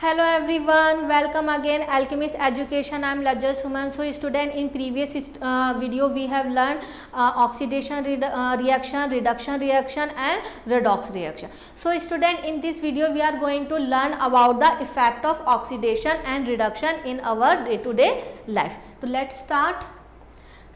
Hello everyone, welcome again Alchemist Education. I am Lajja Suman. So student, in previous video we have learned oxidation reaction, reduction reaction and redox reaction. So student, in this video we are going to learn about the effect of oxidation and reduction in our day to day life. So let's start.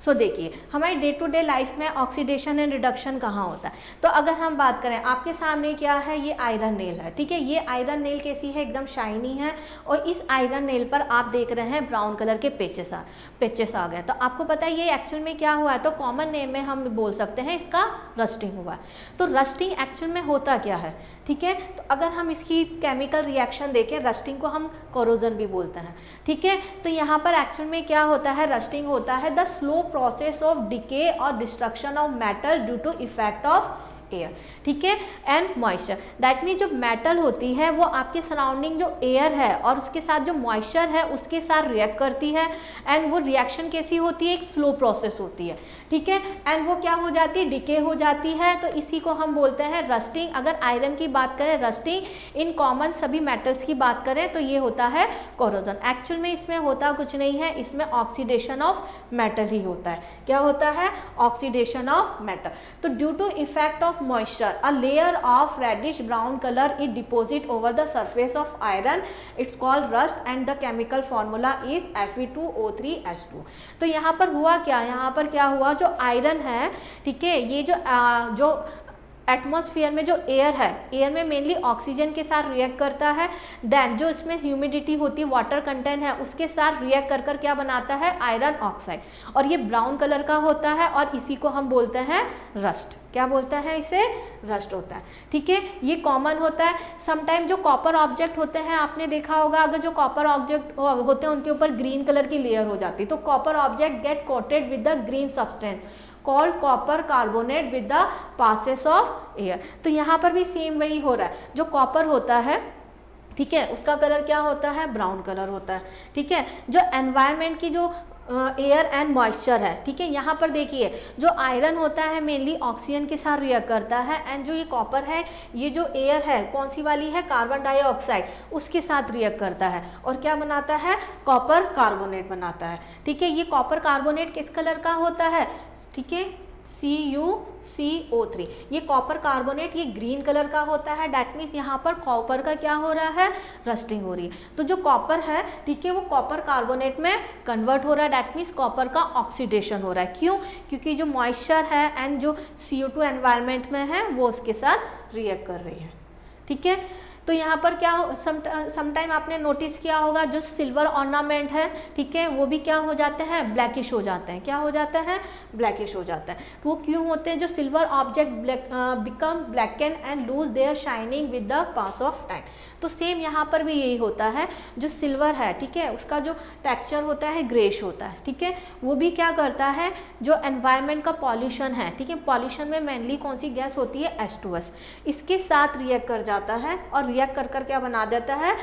देखिए हमारे day to day life में oxidation and reduction कहाँ होता है। तो अगर हम बात करें, आपके सामने क्या है, ये आयरन नेल है, ठीक है। ये आयरन नेल कैसी है, एकदम शाइनी है, और इस आयरन नेल पर आप देख रहे हैं ब्राउन कलर के पेचेस आ गए। तो आपको पता है ये एक्चुअल में क्या हुआ है, तो कॉमन नेम में हम बोल सकते हैं इसका रस्टिंग हुआ है। तो रस्टिंग एक्चुअल में होता क्या है, ठीक है। तो अगर हम इसकी केमिकल रिएक्शन देखें, रस्टिंग को हम कोरोजन भी बोलते हैं, ठीक है। तो यहाँ पर एक्चुअल में क्या होता है, रस्टिंग होता है the slow process of decay और destruction of metal due to effect of air, ठीक है, एंड मॉइस्चर। दैट मीन जो मेटल होती है वो आपके सराउंडिंग जो एयर है और उसके साथ जो मॉइस्चर है उसके साथ रिएक्ट करती है, एंड वो रिएक्शन कैसी होती है, एक स्लो प्रोसेस होती है, ठीक है। एंड वो क्या हो जाती है, डिके हो जाती है। तो इसी को हम बोलते हैं रस्टिंग। अगर आयरन की बात करें रस्टिंग, इन कॉमन सभी मेटल्स की बात करें तो ये होता है कोरोजन। एक्चुअल में इसमें होता कुछ नहीं है, इसमें ऑक्सीडेशन ऑफ मेटल ही होता है। क्या होता है, ऑक्सीडेशन ऑफ मेटल। तो due to effect of moisture, a layer of reddish brown color is deposited over the surface of iron. It's called rust and the chemical formula is Fe2O3H2। तो यहाँ पर हुआ क्या, यहाँ पर क्या हुआ, जो आयरन है, ठीक है, ये जो एटमॉस्फेयर में जो एयर है, एयर में मेनली ऑक्सीजन के साथ रिएक्ट करता है। देन जो इसमें ह्यूमिडिटी होती है, वाटर कंटेंट है, उसके साथ रिएक्ट कर कर क्या बनाता है, आयरन ऑक्साइड, और ये ब्राउन कलर का होता है और इसी को हम बोलते हैं रस्ट। क्या बोलता है, इसे रस्ट होता है, ठीक है। ये कॉमन होता है। समटाइम जो कॉपर ऑब्जेक्ट होते हैं, आपने देखा होगा, अगर जो कॉपर ऑब्जेक्ट होते हैं उनके ऊपर ग्रीन कलर की लेयर हो जाती है, तो copper object get coated with the green substance called copper carbonate with the passes of air. तो यहाँ पर भी सेम वही हो रहा है। जो कॉपर होता है, ठीक है, उसका कलर क्या होता है, ब्राउन कलर होता है, ठीक है। जो एनवायरनमेंट की जो एयर एंड मॉइस्चर है, ठीक है, यहाँ पर देखिए जो आयरन होता है मेनली ऑक्सीजन के साथ रिएक्ट करता है, एंड जो ये कॉपर है, ये जो एयर है कौन सी वाली है, कार्बन डाइऑक्साइड, उसके साथ रिएक्ट करता है और क्या बनाता है, कॉपर कार्बोनेट बनाता है, ठीक है। ये कॉपर कार्बोनेट किस कलर का होता है, ठीक है, CuCO3। ये कॉपर कार्बोनेट ये ग्रीन कलर का होता है। डैट मीन्स यहाँ पर कॉपर का क्या हो रहा है, रस्टिंग हो रही है। तो जो कॉपर है, ठीक है, वो कॉपर कार्बोनेट में कन्वर्ट हो रहा है। डैट मीन्स कॉपर का ऑक्सीडेशन हो रहा है। क्यों, क्योंकि जो मॉइस्चर है एंड जो CO2 एनवायरनमेंट में है वो उसके साथ रिएक्ट कर रही है, ठीक है। तो यहाँ पर क्या समटाइम आपने नोटिस किया होगा, जो सिल्वर ऑर्नामेंट है, ठीक है, वो भी क्या हो जाते हैं, ब्लैकिश हो जाते हैं। क्या हो जाता है, ब्लैकिश हो जाता है। तो वो क्यों होते हैं, जो silver object become blacken and lose their shining with the pass of time. तो सेम यहाँ पर भी यही होता है। जो सिल्वर है, ठीक है, उसका जो टेक्सचर होता है ग्रेश होता है, ठीक है। वो भी क्या करता है, जो एनवायरनमेंट का पॉल्यूशन है, ठीक है, पॉल्यूशन में मेनली कौन सी गैस होती है, H2S, इसके साथ रिएक्ट कर जाता है और रिएक्ट कर कर क्या बना देता है,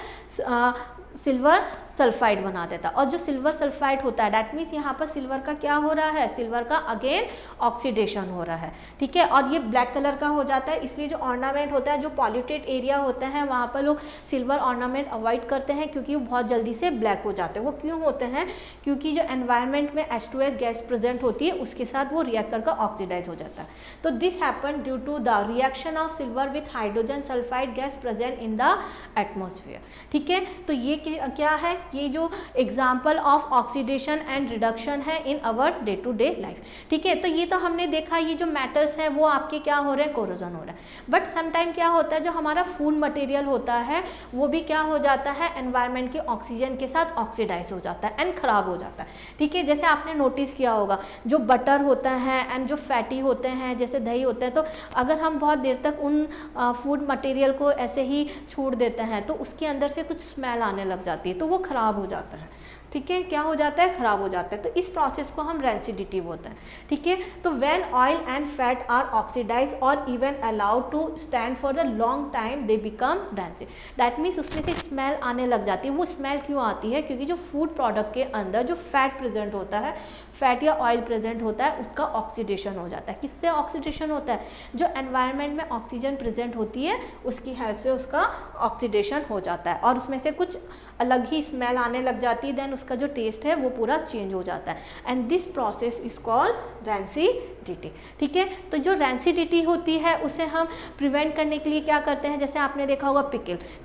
सिल्वर सल्फाइड बना देता है। और जो सिल्वर सल्फाइड होता है, डैट मीन्स यहाँ पर सिल्वर का क्या हो रहा है, सिल्वर का अगेन ऑक्सीडेशन हो रहा है, ठीक है। और ये ब्लैक कलर का हो जाता है। इसलिए जो ऑर्नामेंट होता है, जो पॉल्यूटेड एरिया होते हैं, वहाँ पर लोग सिल्वर ऑर्नामेंट अवॉइड करते हैं क्योंकि वो बहुत जल्दी से ब्लैक हो जाते हैं। वो क्यों होते हैं, क्योंकि जो एनवायरनमेंट में H2S गैस प्रेजेंट होती है उसके साथ वो रिएक्ट कर ऑक्सीडाइज हो जाता है। तो this happen due to the reaction of silver with hydrogen sulphide gas present in the atmosphere, ठीक है। तो ये क्या है, ये जो example of oxidation and reduction है in our day to day life, ठीक है। तो ये तो हमने देखा, ये जो मेटल्स हैं वो आपके क्या हो रहे हैं, कोरोजन हो रहा है। बट समटाइम क्या होता है, जो हमारा फूड मटेरियल होता है वो भी क्या हो जाता है, एनवायरनमेंट के ऑक्सीजन के साथ ऑक्सीडाइज हो जाता है एंड खराब हो जाता है, ठीक है। जैसे आपने नोटिस किया होगा, जो बटर होता है एंड जो फैटी होते हैं, जैसे दही होते हैं, तो अगर हम बहुत देर तक उन फूड मटेरियल को ऐसे ही छोड़ देते हैं तो उसके अंदर से कुछ स्मेल आने लग जाती है, तो वो खराब हो जाता है। ठीक है, क्या हो जाता है, खराब हो जाता है। तो इस प्रोसेस को हम रैंसिडिटी बोलते हैं। ठीक है, तो when oil and fat are oxidize or even allowed to stand for the long time they become rancid. That means उसमें से स्मेल आने लग जाती है। वो स्मेल क्यों आती है, क्योंकि जो फूड प्रोडक्ट के अंदर जो फैट प्रेजेंट होता है, फैट या ऑयल प्रेजेंट होता है, उसका ऑक्सीडेशन हो जाता है। किससे ऑक्सीडेशन होता है, जो एनवायरनमेंट में ऑक्सीजन प्रेजेंट होती है उसकी हेल्प से उसका ऑक्सीडेशन हो जाता है और उसमें से कुछ अलग ही स्मेल आने लग जाती है, देन उसका जो टेस्ट है वो पूरा चेंज हो जाता है। And this process is called rancidity. ठीक है, तो जो रैंसिडिटी होती है उसे हम प्रिवेंट करने के लिए क्या करते हैं, जैसे आपने देखा होगा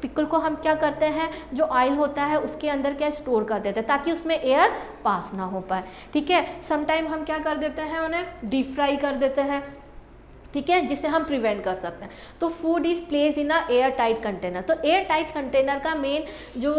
पिकल को हम क्या करते हैं, जो ऑयल होता है उसके अंदर क्या स्टोर कर देते हैं ताकि उसमें एयर पास ना हो पाए। ठीक है, समटाइम हम क्या कर देते हैं, उन्हें डीप फ्राई कर देते हैं। ठीक है, जिससे हम प्रिवेंट कर सकते हैं। तो food is place in a air tight container. तो एयर टाइट कंटेनर का मेन जो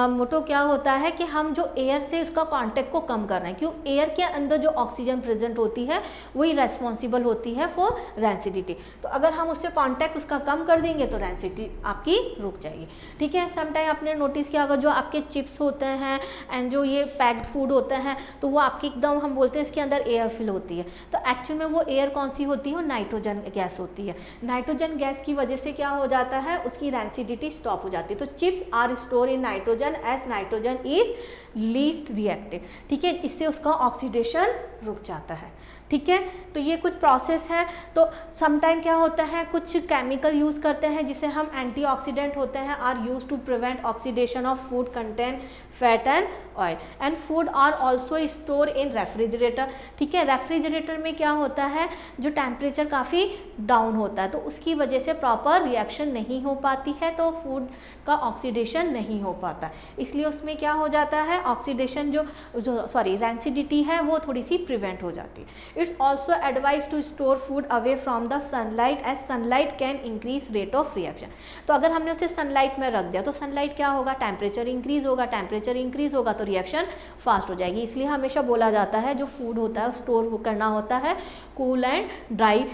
मोटो क्या होता है कि हम जो एयर से उसका कांटेक्ट को कम कर रहे हैं, क्यों, एयर के अंदर जो ऑक्सीजन प्रेजेंट होती है वही रेस्पॉन्सिबल होती है फॉर रैंसिडिटी। तो अगर हम उससे कांटेक्ट उसका कम कर देंगे तो रैंसिडिटी आपकी रुक जाएगी। ठीक है, समटाइम आपने नोटिस किया अगर जो आपके चिप्स होते हैं एंड जो ये पैक्ड फूड होते हैं तो वो आपके एकदम हम बोलते हैं इसके अंदर एयर फिल होती है, तो एक्चुअल में वो एयर कौन सी होती है, नाइट्रोजन गैस होती है। नाइट्रोजन गैस की वजह से क्या हो जाता है, उसकी रैंसिडिटी स्टॉप हो जाती है। तो chips are store in nitrogen as nitrogen is least reactive. ठीक है, इससे उसका ऑक्सीडेशन रुक जाता है। ठीक है, तो ये कुछ प्रोसेस है। तो समटाइम क्या होता है, कुछ केमिकल यूज़ करते हैं जिसे हम एंटीऑक्सीडेंट होते हैं, are use to prevent oxidation of food content fat and oil and food are also store in refrigerator. ठीक है, रेफ्रिजरेटर में क्या होता है, जो टेम्परेचर काफ़ी डाउन होता है तो उसकी वजह से प्रॉपर रिएक्शन नहीं हो पाती है, तो फूड का ऑक्सीडेशन नहीं हो पाता, इसलिए उसमें क्या हो जाता है, ऑक्सीडेशन रैंसिडिटी है वो थोड़ी सी प्रिवेंट हो जाती है। It's also advise to store food away from the sunlight as sunlight can increase rate of reaction. तो अगर हमने उसे सनलाइट में रख दिया तो सनलाइट क्या होगा, टेम्परेचर इंक्रीज होगा, टेम्परेचर इंक्रीज होगा तो रिएक्शन फास्ट हो जाएगी। इसलिए हमेशा बोला जाता है जो फूड होता है स्टोर करना होता है कूल एंड ड्राई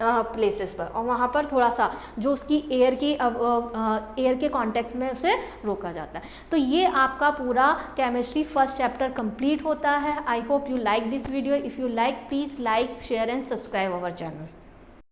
प्लेसेस पर, और वहाँ पर थोड़ा सा जो उसकी एयर के कॉन्टेक्ट में उसे रोका जाता है। तो ये आपका पूरा केमिस्ट्री फर्स्ट चैप्टर कंप्लीट होता है। I hope you like this video. If you like please like share and subscribe our channel.